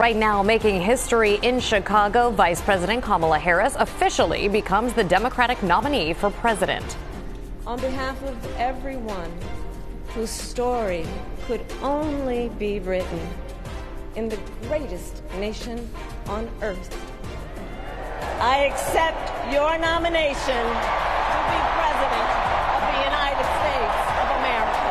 Right now, making history in Chicago, Vice President Kamala Harris officially becomes the Democratic nominee for president. On behalf of everyone whose story could only be written in the greatest nation on earth, I accept your nomination to be President of the United States of America.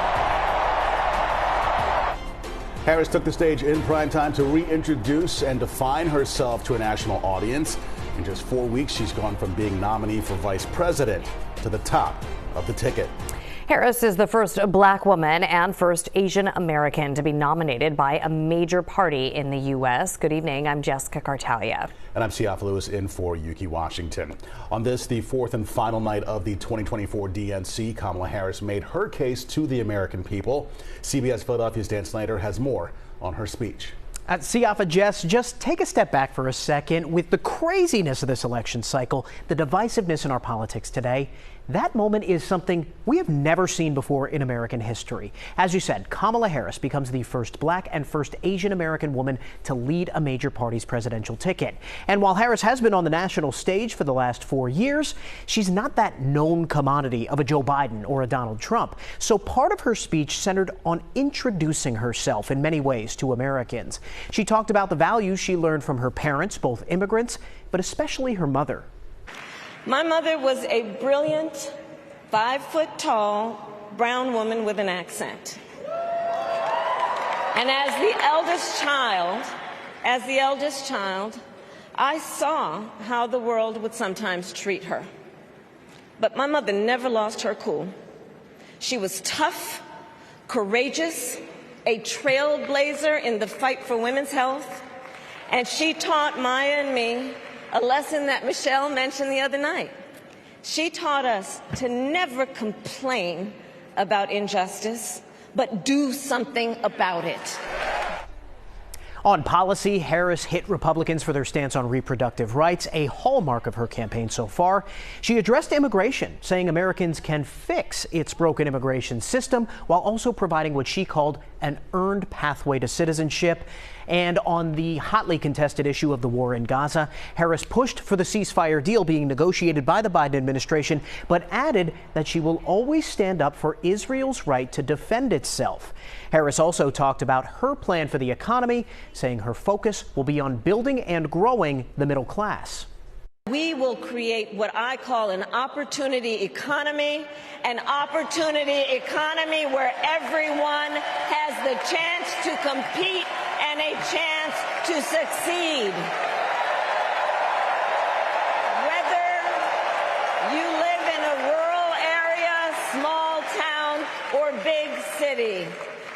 Harris took the stage in primetime to reintroduce and define herself to a national audience. In just 4 weeks, she's gone from being nominee for vice president to the top of the ticket. Harris is the first black woman and first Asian American to be nominated by a major party in the U.S. Good evening. I'm Jessica Cartalia. And I'm Siafa Lewis in for Yuki Washington. On this, the fourth and final night of the 2024 DNC, Kamala Harris made her case to the American people. CBS Philadelphia's Dan Snyder has more on her speech. Siafa, Jess, just take a step back for a second. With the craziness of this election cycle, the divisiveness in our politics today, that moment is something we have never seen before in American history. As you said, Kamala Harris becomes the first black and first Asian American woman to lead a major party's presidential ticket. And while Harris has been on the national stage for the last 4 years, she's not that known commodity of a Joe Biden or a Donald Trump. So part of her speech centered on introducing herself in many ways to Americans. She talked about the values she learned from her parents, both immigrants, but especially her mother. My mother was a brilliant, 5-foot-tall, brown woman with an accent. And as the eldest child, I saw how the world would sometimes treat her. But my mother never lost her cool. She was tough, courageous, a trailblazer in the fight for women's health, and she taught Maya and me a lesson that Michelle mentioned the other night. She taught us to never complain about injustice, but do something about it. On policy, Harris hit Republicans for their stance on reproductive rights, a hallmark of her campaign so far. She addressed immigration, saying Americans can fix its broken immigration system while also providing what she called an earned pathway to citizenship. And on the hotly contested issue of the war in Gaza, Harris pushed for the ceasefire deal being negotiated by the Biden administration, but added that she will always stand up for Israel's right to defend itself. Harris also talked about her plan for the economy, saying her focus will be on building and growing the middle class. We will create what I call an opportunity economy where everyone has the chance to compete and a chance to succeed. Whether you live in a rural area, small town, or big city.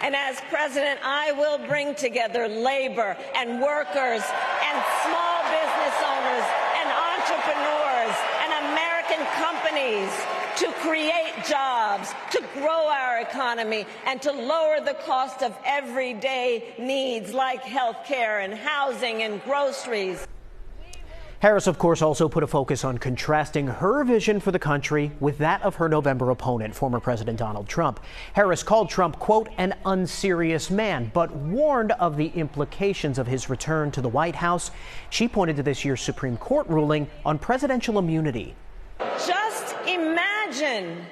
And as president, I will bring together labor and workers and small business owners and entrepreneurs and American companies to create jobs, to grow our economy, and to lower the cost of everyday needs like health care and housing and groceries. Harris, of course, also put a focus on contrasting her vision for the country with that of her November opponent, former President Donald Trump. Harris called Trump, quote, an unserious man, but warned of the implications of his return to the White House. She pointed to this year's Supreme Court ruling on presidential immunity. Just imagine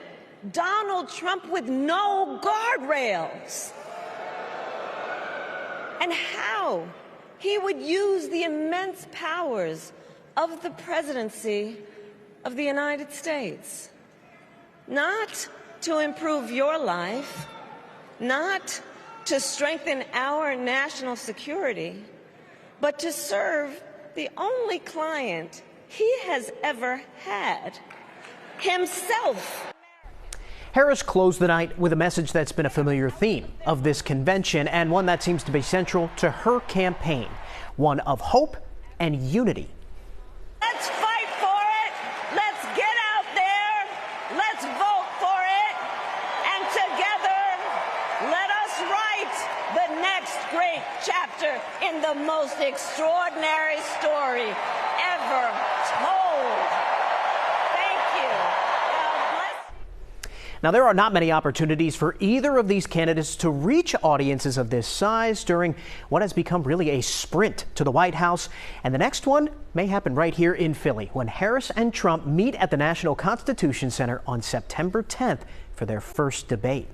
Donald Trump with no guardrails, and how he would use the immense powers of the presidency of the United States, not to improve your life, not to strengthen our national security, but to serve the only client he has ever had, himself. Harris closed the night with a message that's been a familiar theme of this convention and one that seems to be central to her campaign, one of hope and unity. Let's fight for it. Let's get out there. Let's vote for it. And together, let us write the next great chapter in the most extraordinary story ever told. Thank you. God bless. Now, there are not many opportunities for either of these candidates to reach audiences of this size during what has become really a sprint to the White House. And the next one may happen right here in Philly when Harris and Trump meet at the National Constitution Center on September 10th for their first debate.